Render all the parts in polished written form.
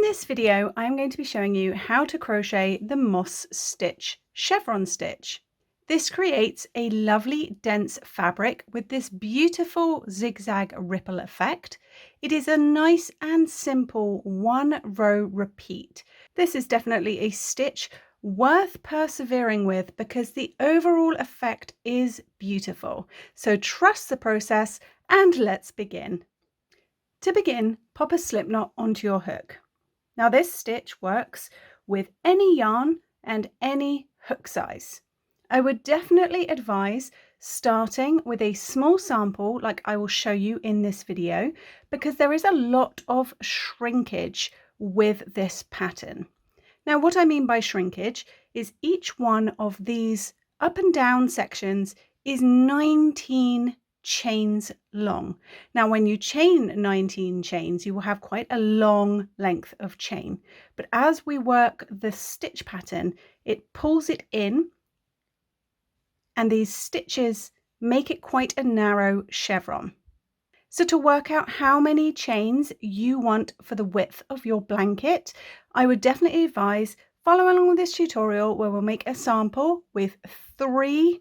this video, I'm going to be showing you how to crochet the Moss Stitch chevron stitch. This creates a lovely dense fabric with this beautiful zigzag ripple effect. It is a nice and simple one row repeat. This is definitely a stitch worth persevering with because the overall effect is beautiful. So trust the process and let's begin. To begin, pop a slip knot onto your hook. Now this stitch works with any yarn and any hook size. I would definitely advise starting with a small sample like I will show you in this video because there is a lot of shrinkage with this pattern. Now what I mean by shrinkage is each one of these up and down sections is 19 chains long. Now when you chain 19 chains you will have quite a long length of chain, but as we work the stitch pattern it pulls it in and these stitches make it quite a narrow chevron. So to work out how many chains you want for the width of your blanket, I would definitely advise follow along with this tutorial where we'll make a sample with 3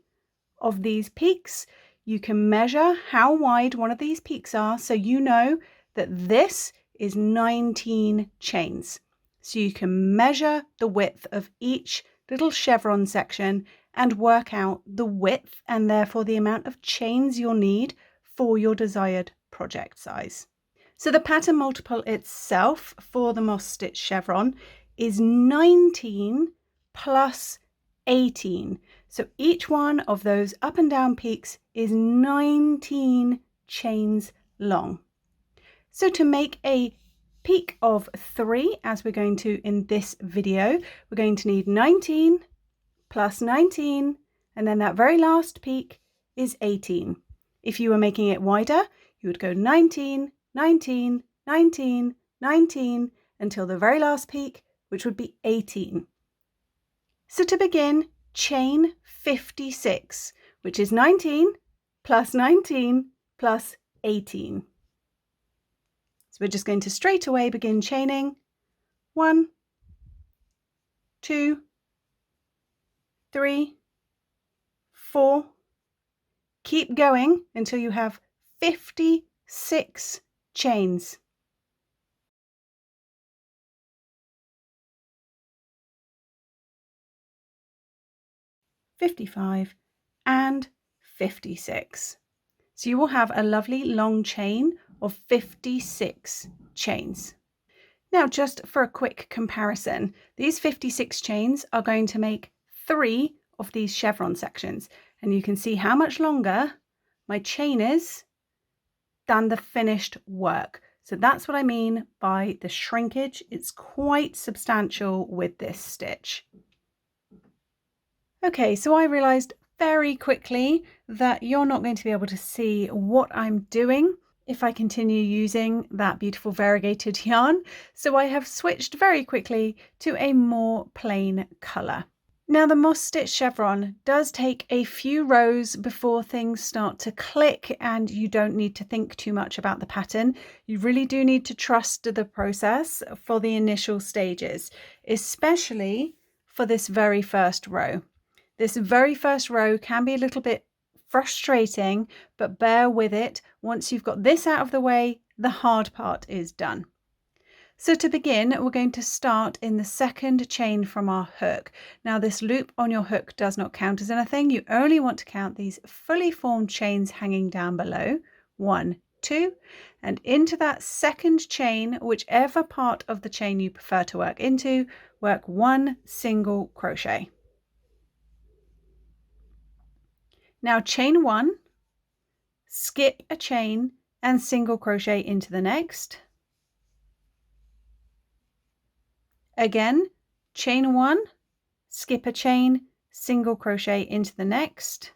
of these peaks. You can measure how wide one of these peaks are so you know that this is 19 chains. So you can measure the width of each little chevron section and work out the width and therefore the amount of chains you'll need for your desired project size. So the pattern multiple itself for the Moss Stitch chevron is 19 plus 18. So each one of those up and down peaks is 19 chains long. So to make a peak of 3, as we're going to in this video, we're going to need 19 plus 19, and then that very last peak is 18. If you were making it wider, you would go 19, 19, 19, 19 until the very last peak, which would be 18. So to begin, chain 56, which is 19 plus 19 plus 18. So we're just going to straight away begin chaining 1, 2, 3, 4. Keep going until you have 56 chains. $55 and 56. So you will have a lovely long chain of 56 chains. Now just for a quick comparison, these 56 chains are going to make 3 of these chevron sections, and you can see how much longer my chain is than the finished work. So that's what I mean by the shrinkage. It's quite substantial with this stitch. Okay, so I realized very quickly that you're not going to be able to see what I'm doing if I continue using that beautiful variegated yarn. So I have switched very quickly to a more plain color. Now the Moss Stitch chevron does take a few rows before things start to click and you don't need to think too much about the pattern. You really do need to trust the process for the initial stages, especially for this very first row. This very first row can be a little bit frustrating, but bear with it. Once you've got this out of the way, the hard part is done. So to begin, we're going to start in the second chain from our hook. Now this loop on your hook does not count as anything. You only want to count these fully formed chains hanging down below. 1, 2, and into that second chain, whichever part of the chain you prefer to work into, work 1 single crochet. Now chain 1, skip a chain and single crochet into the next. Again, chain 1, skip a chain, single crochet into the next.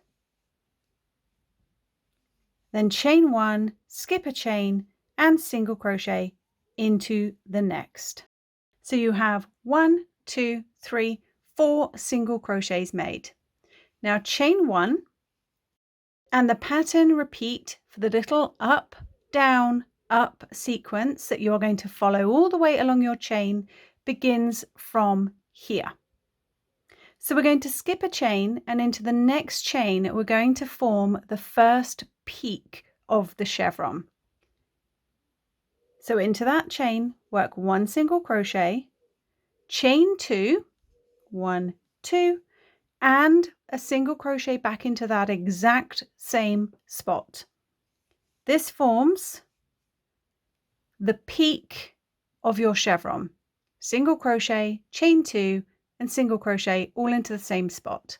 Then chain 1, skip a chain and single crochet into the next. So you have 1, 2, 3, 4 single crochets made. Now chain 1 and the pattern repeat for the little up, down, up sequence that you are going to follow all the way along your chain begins from here. So we're going to skip a chain, and into the next chain we're going to form the first peak of the chevron. So into that chain, work 1 single crochet, chain 2, 1, 2, and a single crochet back into that exact same spot. This forms the peak of your chevron. Single crochet, chain 2, and single crochet all into the same spot.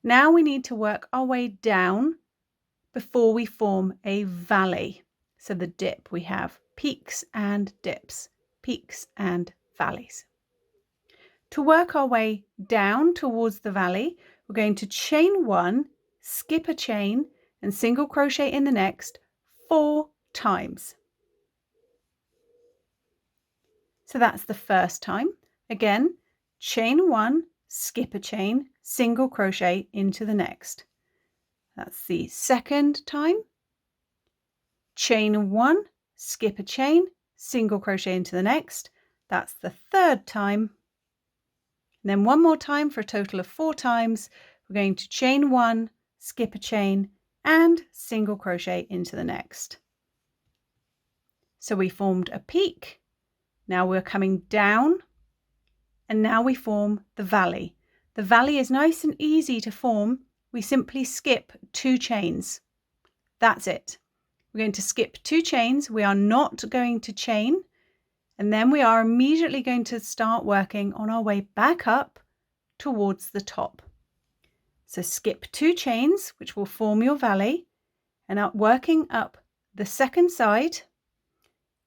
Now we need to work our way down before we form a valley. So the dip, we have peaks and dips, peaks and valleys. To work our way down towards the valley, we're going to chain 1, skip a chain, and single crochet in the next 4 times. So that's the first time. Again, chain 1, skip a chain, single crochet into the next. That's the second time. Chain 1, skip a chain, single crochet into the next. That's the third time. And then one more time for a total of 4 times. We're going to chain 1, skip a chain, and single crochet into the next. So we formed a peak. Now we're coming down, and now we form the valley. The valley is nice and easy to form. We simply skip 2 chains. That's it. We're going to skip 2 chains. We are not going to chain. And then we are immediately going to start working on our way back up towards the top. So skip 2 chains, which will form your valley, and working up the second side,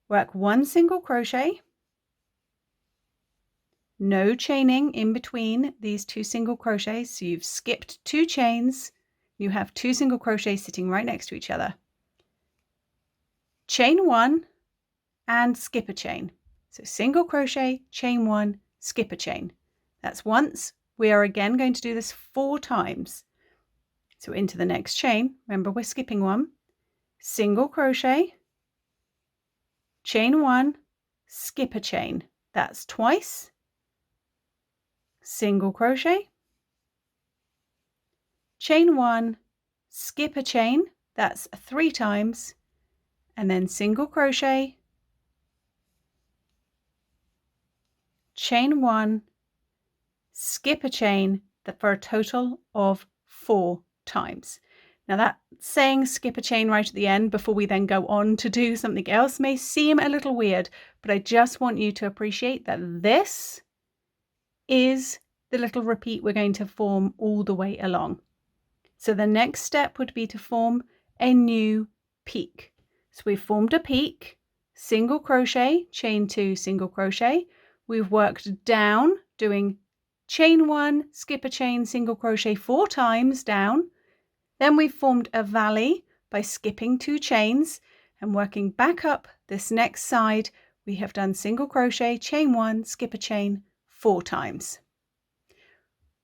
work 1 single crochet, no chaining in between these 2 single crochets. So you've skipped 2 chains, you have 2 single crochets sitting right next to each other. Chain 1 and skip a chain. So single crochet, chain 1, skip a chain. That's once. We are again going to do this 4 times. So into the next chain, remember we're skipping 1, single crochet, chain 1, skip a chain. That's twice. Single crochet, chain 1, skip a chain. That's 3 times. And then single crochet, chain 1, skip a chain, for a total of 4 times. Now that saying skip a chain right at the end before we then go on to do something else may seem a little weird, but I just want you to appreciate that this is the little repeat we're going to form all the way along. So the next step would be to form a new peak. So we've formed a peak, single crochet, chain 2, single crochet. We've worked down doing chain 1, skip a chain, single crochet 4 times down. Then we've formed a valley by skipping 2 chains and working back up this next side. We have done single crochet, chain 1, skip a chain 4 times.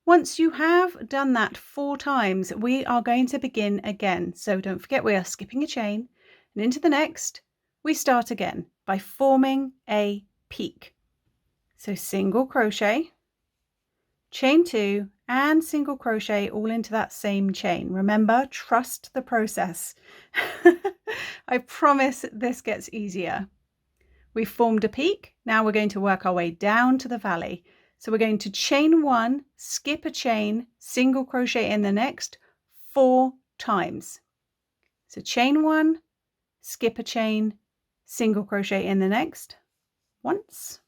Once you have done that 4 times, we are going to begin again. So don't forget we are skipping a chain, and into the next we start again by forming a peak. So single crochet, chain 2, and single crochet all into that same chain. Remember, trust the process. I promise this gets easier. We've formed a peak. Now we're going to work our way down to the valley. So we're going to chain 1, skip a chain, single crochet in the next 4 times. So chain 1, skip a chain, single crochet in the next once.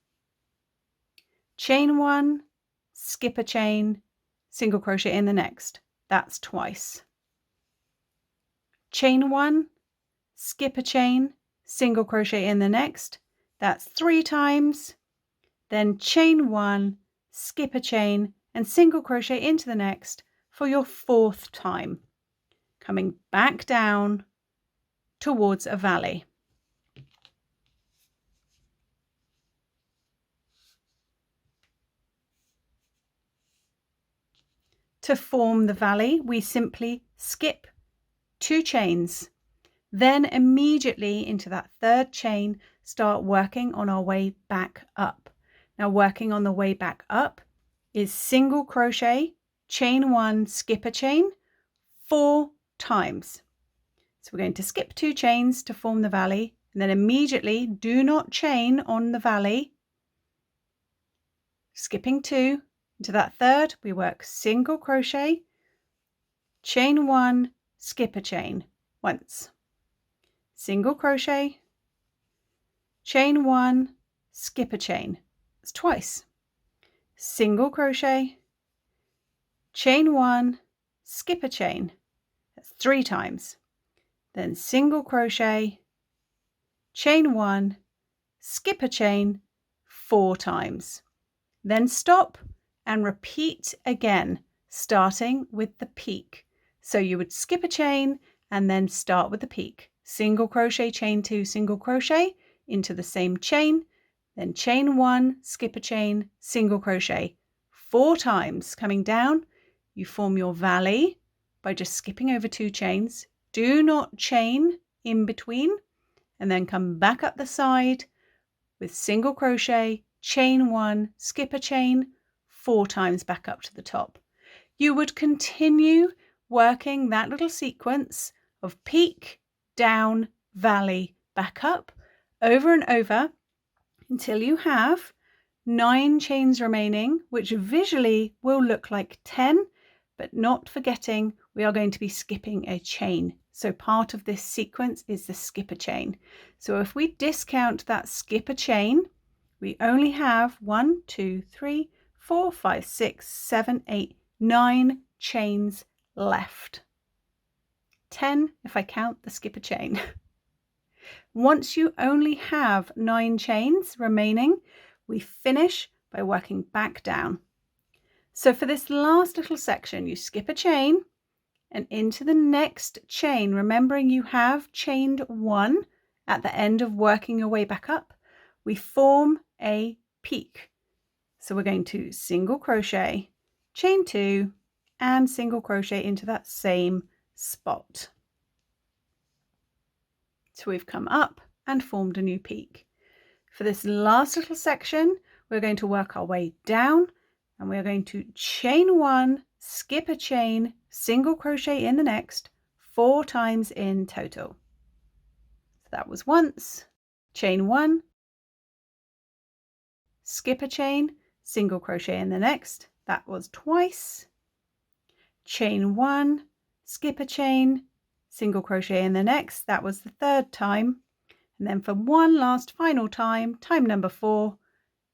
Chain 1, skip a chain, single crochet in the next. That's twice. Chain 1, skip a chain, single crochet in the next. That's 3 times. Then chain 1, skip a chain, and single crochet into the next for your 4th time, coming back down towards a valley. To form the valley, we simply skip 2 chains. Then immediately into that third chain, start working on our way back up. Now working on the way back up is single crochet, chain 1, skip a chain 4 times. So we're going to skip 2 chains to form the valley, and then immediately do not chain on the valley. Skipping 2 into that third, we work single crochet, chain 1, skip a chain once, single crochet, chain 1, skip a chain. It's twice. Single crochet, chain 1, skip a chain. That's 3 times. Then single crochet, chain 1, skip a chain 4 times. Then stop and repeat again, starting with the peak. So you would skip a chain and then start with the peak. Single crochet, chain 2, single crochet into the same chain, then chain 1, skip a chain, single crochet 4 times. Coming down, you form your valley by just skipping over 2 chains. Do not chain in between, and then come back up the side with single crochet, chain 1, skip a chain 4 times back up to the top. You would continue working that little sequence of peak, down, valley, back up, over and over until you have 9 chains remaining, which visually will look like 10, but not forgetting we are going to be skipping a chain. So part of this sequence is the skip a chain. So if we discount that skip a chain, we only have 1, 2, 3, 4, 5, 6, 7, 8, 9 chains left. 10 if I count the skip a chain. Once you only have 9 chains remaining, we finish by working back down. So for this last little section, you skip a chain and into the next chain, remembering you have chained 1 at the end of working your way back up, we form a peak. So we're going to single crochet, chain 2, and single crochet into that same spot. So we've come up and formed a new peak. For this last little section, we're going to work our way down, and we're going to chain 1, skip a chain, single crochet in the next 4 times in total. So that was once, chain 1, skip a chain, single crochet in the next, that was twice, chain 1, skip a chain, single crochet in the next, that was the 3rd time, and then for one last final time, time number 4,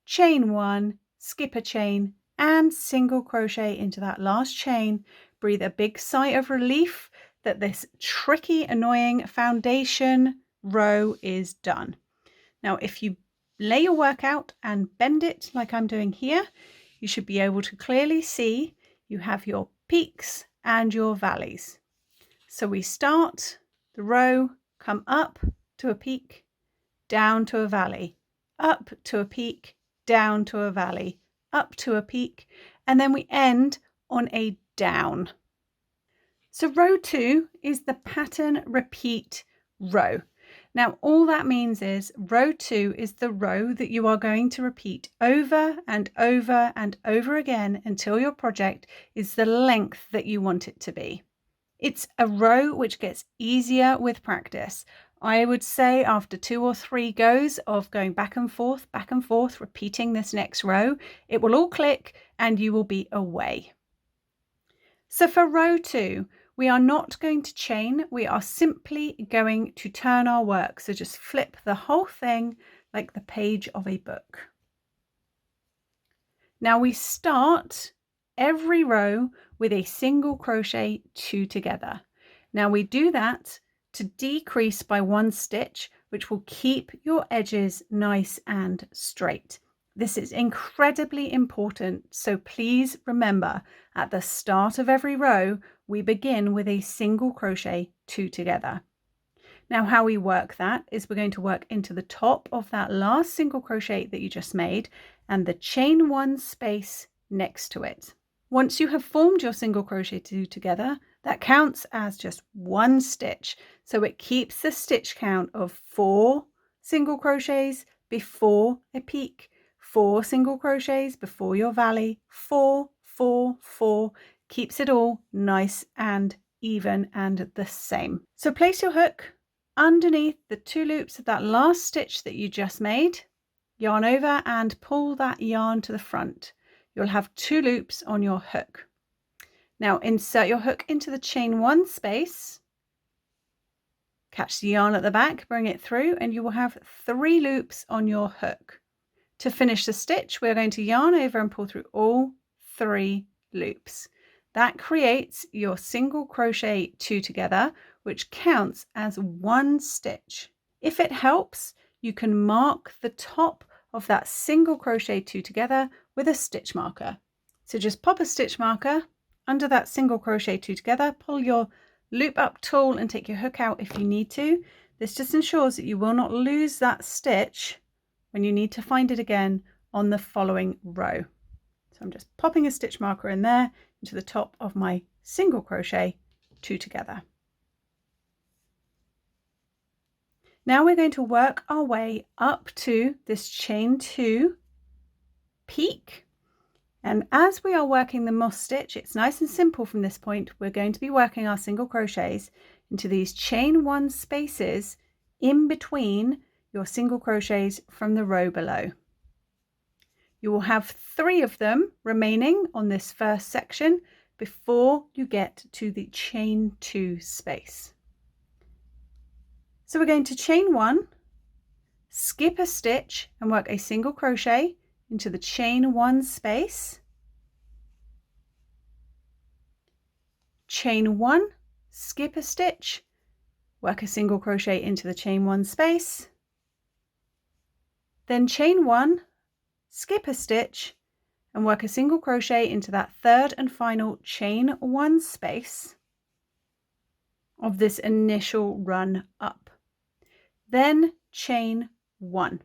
chain 1, skip a chain, and single crochet into that last chain. Breathe a big sigh of relief that this tricky, annoying foundation row is done. Now, if you lay your work out and bend it like I'm doing here, you should be able to clearly see you have your peaks and your valleys. So we start the row, come up to a peak, down to a valley, up to a peak, down to a valley, up to a peak, and then we end on a down. So row 2 is the pattern repeat row. Now all that means is row 2 is the row that you are going to repeat over and over and over again until your project is the length that you want it to be. It's a row which gets easier with practice. I would say after 2 or 3 goes of going back and forth, repeating this next row, it will all click and you will be away. So for row 2, we are not going to chain, we are simply going to turn our work. So just flip the whole thing like the page of a book. Now we start every row with a single crochet 2 together. Now we do that to decrease by 1 stitch, which will keep your edges nice and straight. This is incredibly important, so please remember at the start of every row we begin with a single crochet 2 together. Now how we work that is we're going to work into the top of that last single crochet that you just made and the chain 1 space next to it. Once you have formed your single crochet 2 together, That counts as just one stitch. So it keeps the stitch count of 4 single crochets before a peak, 4 single crochets before your valley, 4, 4, 4, keeps it all nice and even and the same. So place your hook underneath the 2 loops of that last stitch that you just made, yarn over and pull that yarn to the front. You'll have 2 loops on your hook. Now insert your hook into the chain 1 space, catch the yarn at the back, bring it through, and you will have 3 loops on your hook. To finish the stitch, we're going to yarn over and pull through all 3 loops. That creates your single crochet 2 together, which counts as 1 stitch. If it helps, you can mark the top of that single crochet 2 together with a stitch marker. So just pop a stitch marker under that single crochet 2 together, pull your loop up tool and take your hook out if you need to. This just ensures that you will not lose that stitch when you need to find it again on the following row. So I'm just popping a stitch marker in there into the top of my single crochet 2 together. Now we're going to work our way up to this chain 2 peak. And as we are working the moss stitch, it's nice and simple from this point. We're going to be working our single crochets into these chain 1 spaces in between your single crochets from the row below. You will have 3 of them remaining on this first section before you get to the chain 2 space. So we're going to chain 1, skip a stitch and work a single crochet into the chain 1 space, chain 1, skip a stitch, work a single crochet into the chain 1 space, then chain 1, skip a stitch and work a single crochet into that third and final chain 1 space of this initial run up. Then chain 1.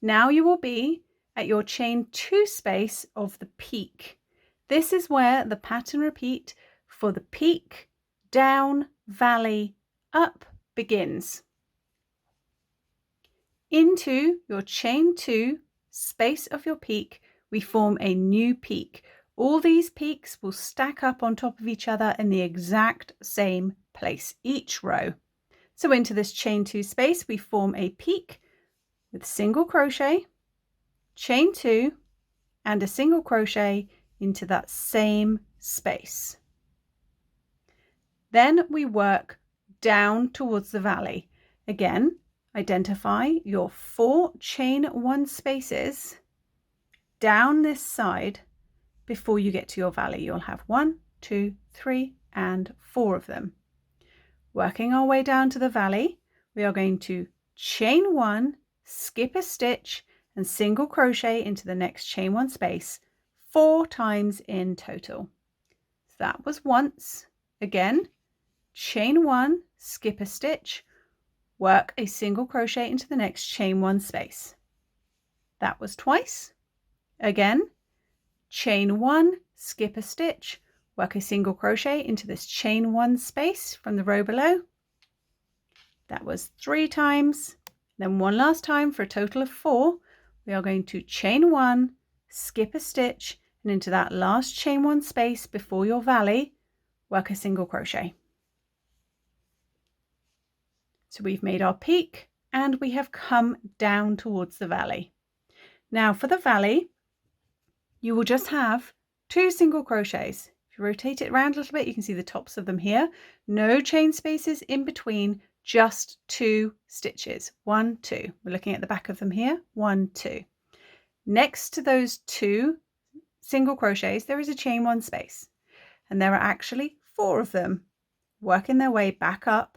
Now you will be at your chain 2 space of the peak. This is where the pattern repeat for the peak, down, valley, up begins. Into your chain 2 space of your peak, we form a new peak. All these peaks will stack up on top of each other in the exact same place, each row. So into this chain 2 space, we form a peak with single crochet, chain 2, and a single crochet into that same space. Then we work down towards the valley. Again, identify your 4 chain 1 spaces down this side before you get to your valley. You'll have 1, 2, 3, and 4 of them. Working our way down to the valley, we are going to chain 1, skip a stitch, and single crochet into the next chain 1 space 4 times in total. So that was once. Again, chain 1, skip a stitch, work a single crochet into the next chain 1 space. That was twice. Again, chain 1, skip a stitch, work a single crochet into this chain 1 space from the row below. That was 3 times. Then one last time for a total of 4. We are going to chain 1, skip a stitch, and into that last chain 1 space before your valley, work a single crochet. So we've made our peak and we have come down towards the valley. Now for the valley, you will just have 2 single crochets. If you rotate it around a little bit, you can see the tops of them here. No chain spaces in between, just 2 stitches. 1, 2. We're looking at the back of them here. 1, 2. Next to those 2 single crochets, there is a chain 1 space, and there are actually 4 of them working their way back up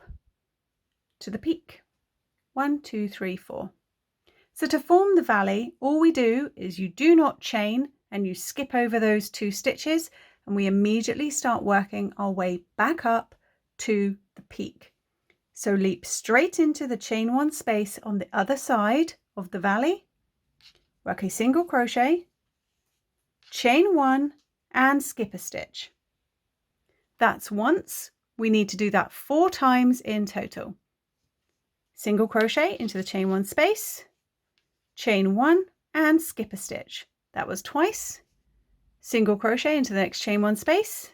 to the peak. 1, 2, 3, 4. So to form the valley, all we do is you do not chain and you skip over those 2 stitches, and we immediately start working our way back up to the peak. So leap straight into the chain 1 space on the other side of the valley, work a single crochet, chain 1 and skip a stitch. That's once. We need to do that 4 times in total. Single crochet into the chain 1 space, chain 1 and skip a stitch. That was twice. Single crochet into the next chain 1 space,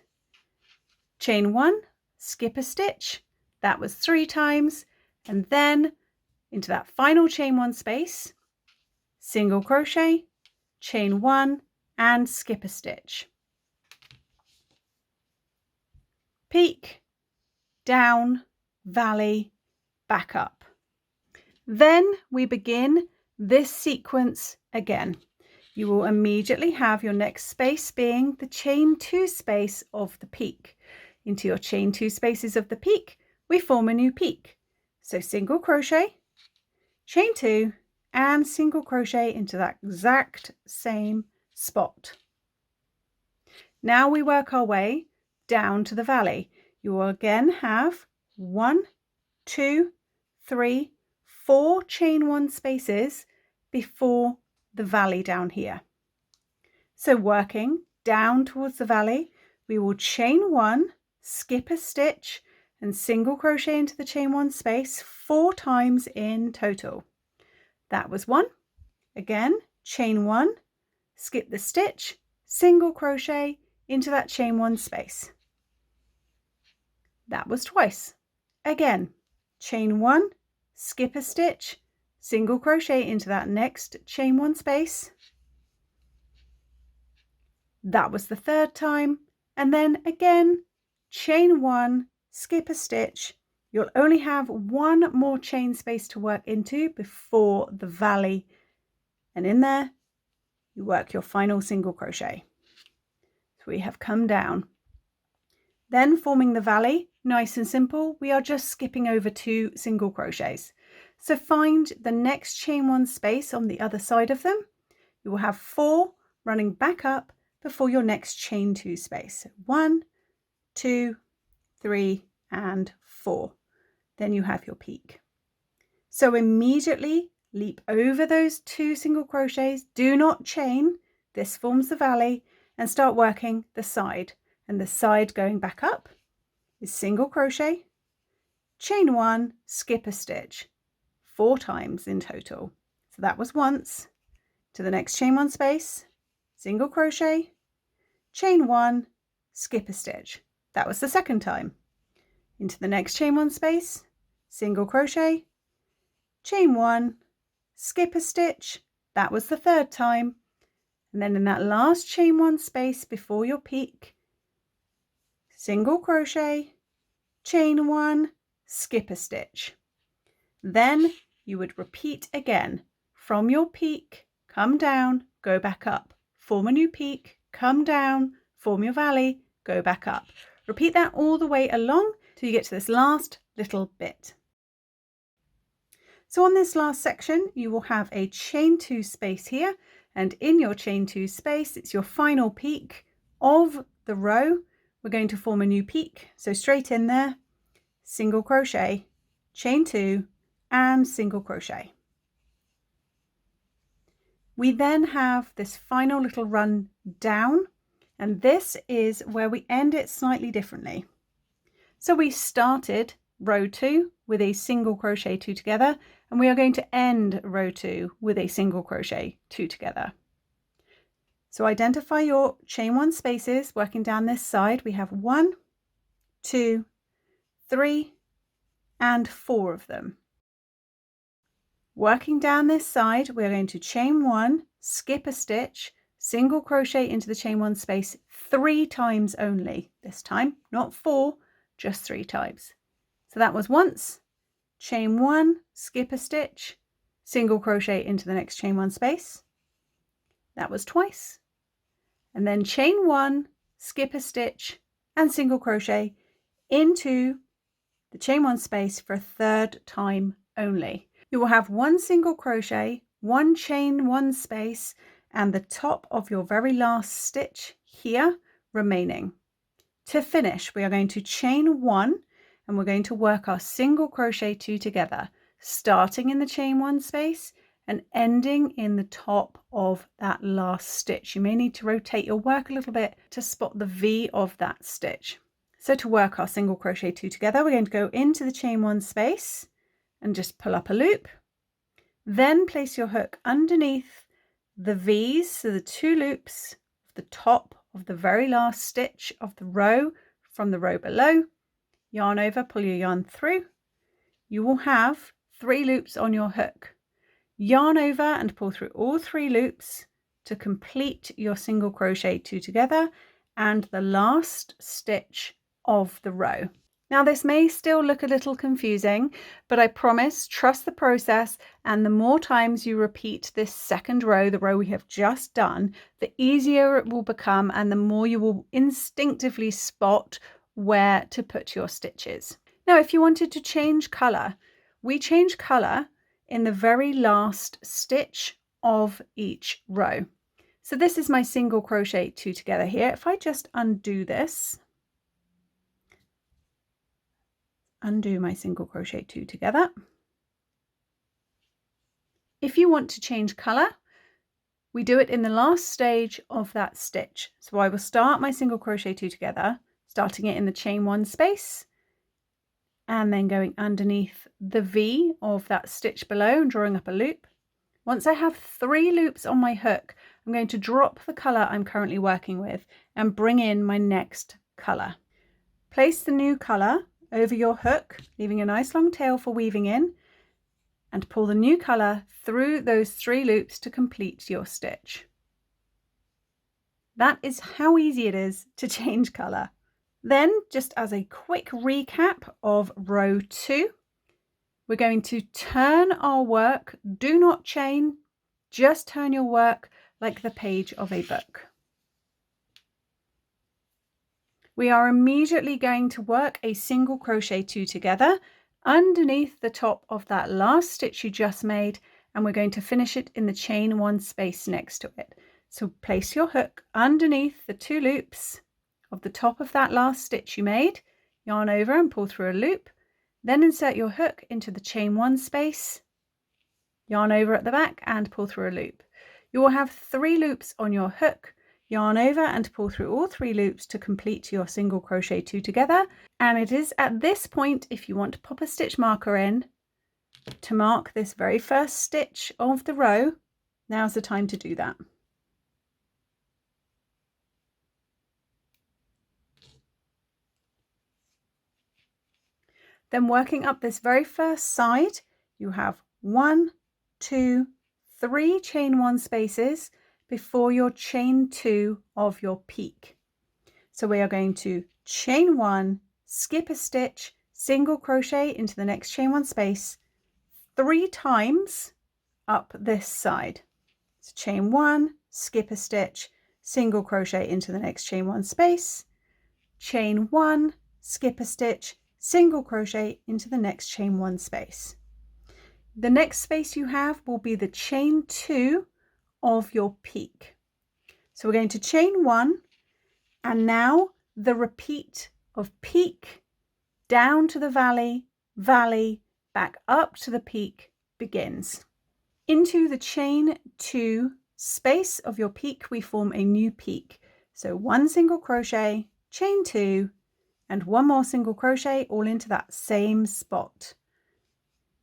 chain 1, skip a stitch. That was 3 times. And then into that final chain 1 space, single crochet, chain 1 and skip a stitch. Peak, down, valley, back up. Then we begin this sequence again. You will immediately have your next space being the chain 2 space of the peak. Into your chain 2 spaces of the peak, we form a new peak. So single crochet, chain 2 and single crochet into that exact same spot. Now we work our way down to the valley. You will again have 1, 2, 3, 4 chain 1 spaces before the valley down here. So working down towards the valley, we will chain 1, skip a stitch and single crochet into the chain 1 space 4 times in total. That was 1. Again, chain 1, skip the stitch, single crochet into that chain 1 space. That was twice. Again, chain 1, skip a stitch, single crochet into that next chain 1 space. That was the 3rd time. And then again, chain 1, skip a stitch. You'll only have 1 more chain space to work into before the valley. And in there, you work your final single crochet. So we have come down. Then forming the valley, nice and simple, we are just skipping over 2 single crochets. So find the next chain 1 space on the other side of them. You will have 4 running back up before your next chain 2 space. 1, 2, 3 and 4. Then you have your peak. So immediately leap over those 2 single crochets. Do not chain. This forms the valley, and start working the side. And the side going back up is single crochet, chain 1, skip a stitch 4 times in total. So that was once. To the next chain 1 space, single crochet, chain 1, skip a stitch. That was the 2nd time. Into the next chain 1 space, single crochet, chain 1, skip a stitch. That was the 3rd time. And then in that last chain 1 space before your peak, single crochet, chain 1, skip a stitch. Then you would repeat again. From your peak, come down, go back up. Form a new peak, come down, form your valley, go back up. Repeat that all the way along till you get to this last little bit. So on this last section, you will have a chain 2 space here, and in your chain 2 space, it's your final peak of the row. We're going to form a new peak. So straight in there, single crochet, chain 2 and single crochet. We then have this final little run down, and this is where we end it slightly differently. So we started row 2 with a single crochet 2 together, and we are going to end row 2 with a single crochet 2 together. So identify your chain 1 spaces. Working down this side, we have 1, 2, 3 and 4 of them. Working down this side, we're going to chain 1, skip a stitch, single crochet into the chain 1 space 3 times only. This time, not 4, just 3 times. So that was once, chain 1, skip a stitch, single crochet into the next chain 1 space. That was twice. And then chain 1, skip a stitch and single crochet into the chain 1 space for a 3rd time only. You will have 1 single crochet, 1 chain 1 space and the top of your very last stitch here remaining. To finish, we are going to chain 1 and we're going to work our single crochet 2 together, starting in the chain 1 space and ending in the top of that last stitch. You may need to rotate your work a little bit to spot the V of that stitch. So to work our single crochet 2 together, we're going to go into the chain 1 space and just pull up a loop. Then place your hook underneath the V's, so the 2 loops of the top of the very last stitch of the row from the row below. Yarn over, pull your yarn through. You will have 3 loops on your hook. Yarn over and pull through all 3 loops to complete your single crochet 2 together and the last stitch of the row. Now this may still look a little confusing, but I promise, trust the process, and the more times you repeat this second row, the row we have just done, the easier it will become and the more you will instinctively spot where to put your stitches. Now if you wanted to change colour, we change colour in the very last stitch of each row. So this is my single crochet 2 together here. If I just undo this, undo my single crochet 2 together. If you want to change colour, we do it in the last stage of that stitch. So I will start my single crochet 2 together, starting it in the chain 1 space and then going underneath the V of that stitch below and drawing up a loop. Once I have 3 loops on my hook, I'm going to drop the colour I'm currently working with and bring in my next colour. Place the new colour over your hook, leaving a nice long tail for weaving in, and pull the new colour through those 3 loops to complete your stitch. That is how easy it is to change colour. Then, just as a quick recap of row 2, we're going to turn our work, do not chain, just turn your work like the page of a book. We are immediately going to work a single crochet 2 together underneath the top of that last stitch you just made, and we're going to finish it in the chain 1 space next to it. So place your hook underneath the 2 loops of the top of that last stitch you made, yarn over and pull through a loop, then insert your hook into the chain 1 space, yarn over at the back and pull through a loop. You will have 3 loops on your hook. Yarn over and pull through all 3 loops to complete your single crochet 2 together, and it is at this point, if you want to pop a stitch marker in to mark this very first stitch of the row, now's the time to do that. Then working up this very first side, you have 1, 2, 3 chain 1 spaces before your chain 2 of your peak. So we are going to chain 1, skip a stitch, single crochet into the next chain 1 space 3 times up this side. So chain 1, skip a stitch, single crochet into the next chain 1 space, chain 1, skip a stitch, single crochet into the next chain 1 space. The next space you have will be the chain 2 of your peak. So we're going to chain 1, and now the repeat of peak down to the valley, valley, back up to the peak begins. Into the chain 2 space of your peak, we form a new peak. So 1 single crochet, chain 2, and 1 more single crochet all into that same spot.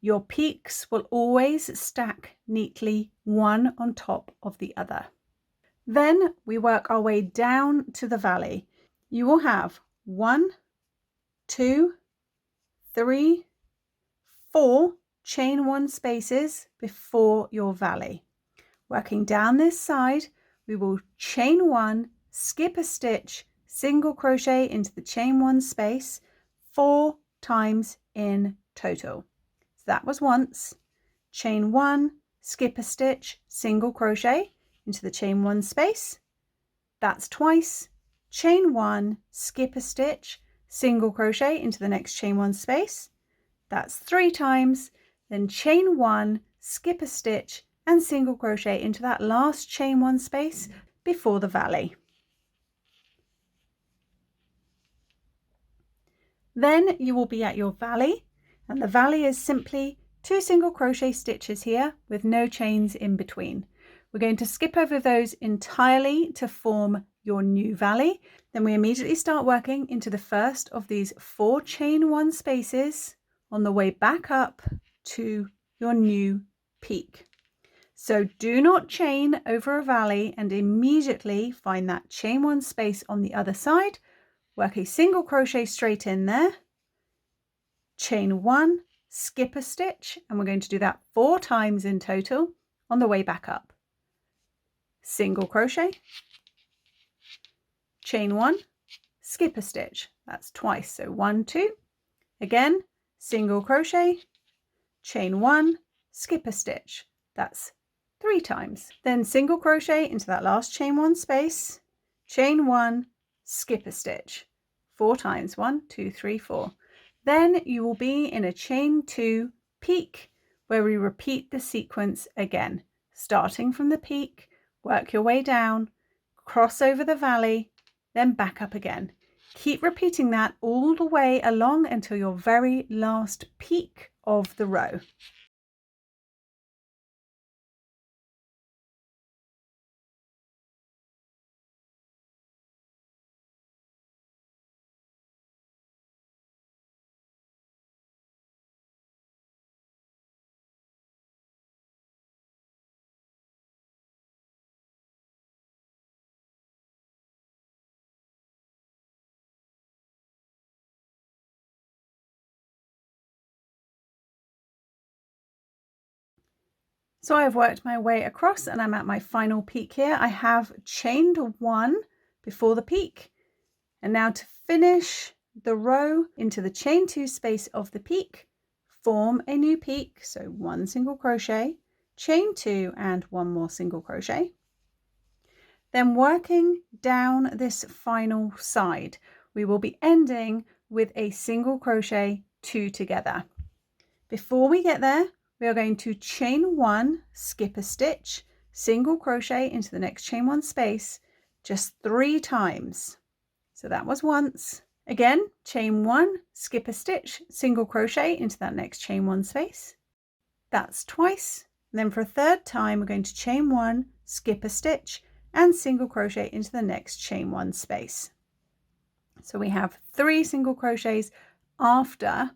Your peaks will always stack neatly one on top of the other. Then we work our way down to the valley. You will have 1, 2, 3, 4 chain 1 spaces before your valley. Working down this side, we will chain 1, skip a stitch, single crochet into the chain 1 space 4 times in total. So that was once, chain 1, skip a stitch, single crochet into the chain 1 space. That's twice, chain 1, skip a stitch, single crochet into the next chain 1 space. That's 3 times, then chain 1, skip a stitch and single crochet into that last chain 1 space before the valley. Then you will be at your valley, and the valley is simply 2 single crochet stitches here with no chains in between. We're going to skip over those entirely to form your new valley. Then we immediately start working into the first of these 4 chain 1 spaces on the way back up to your new peak. So do not chain over a valley and immediately find that chain 1 space on the other side. Work a single crochet straight in there, chain 1, skip a stitch, and we're going to do that 4 times in total on the way back up. Single crochet, chain 1, skip a stitch, that's twice, so 1, 2, again, single crochet, chain 1, skip a stitch, that's 3 times. Then single crochet into that last chain 1 space, chain 1, skip a stitch, 4 times, 1, 2, 3, 4. Then you will be in a chain 2 peak where we repeat the sequence again, starting from the peak, work your way down, cross over the valley, then back up again. Keep repeating that all the way along until your very last peak of the row. So I've worked my way across and I'm at my final peak here. I have chained 1 before the peak. And now to finish the row into the chain 2 space of the peak, form a new peak. So 1 single crochet, chain 2 and 1 more single crochet. Then working down this final side, we will be ending with a single crochet 2 together. Before we get there, we are going to chain 1, skip a stitch, single crochet into the next chain 1 space just 3 times. So that was once. Again, chain 1, skip a stitch, single crochet into that next chain 1 space. That's twice. And then for a third time, we're going to chain 1, skip a stitch, and single crochet into the next chain 1 space. So we have 3 single crochets after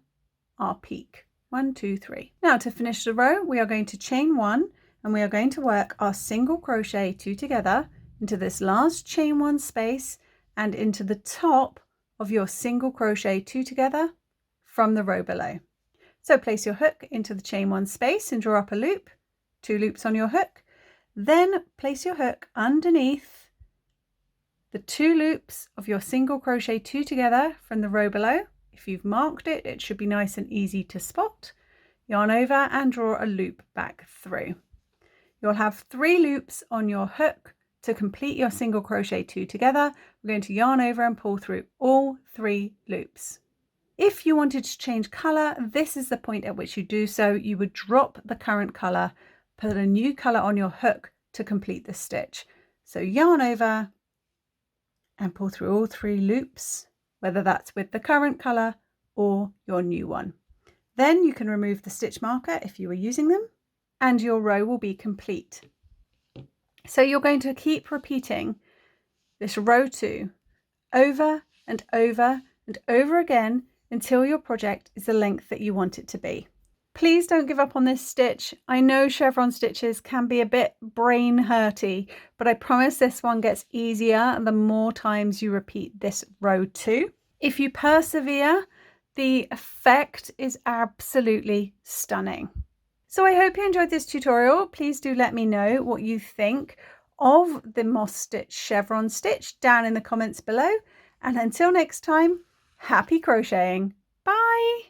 our peak. 1, 2, 3. Now to finish the row, we are going to chain 1 and we are going to work our single crochet 2 together into this last chain 1 space and into the top of your single crochet 2 together from the row below. So place your hook into the chain 1 space and draw up a loop, 2 loops on your hook. Then place your hook underneath the 2 loops of your single crochet 2 together from the row below. If you've marked it, it should be nice and easy to spot. Yarn over and draw a loop back through. You'll have 3 loops on your hook to complete your single crochet 2 together. We're going to yarn over and pull through all 3 loops. If you wanted to change colour, this is the point at which you do so. You would drop the current colour, put a new colour on your hook to complete the stitch. So yarn over and pull through all 3 loops, whether that's with the current colour or your new one. Then you can remove the stitch marker if you were using them and your row will be complete. So you're going to keep repeating this row 2 over and over and over again until your project is the length that you want it to be. Please don't give up on this stitch. I know chevron stitches can be a bit brain hurty, but I promise this one gets easier the more times you repeat this row 2. If you persevere, the effect is absolutely stunning. So I hope you enjoyed this tutorial. Please do let me know what you think of the Moss Stitch chevron stitch down in the comments below. And until next time, happy crocheting. Bye!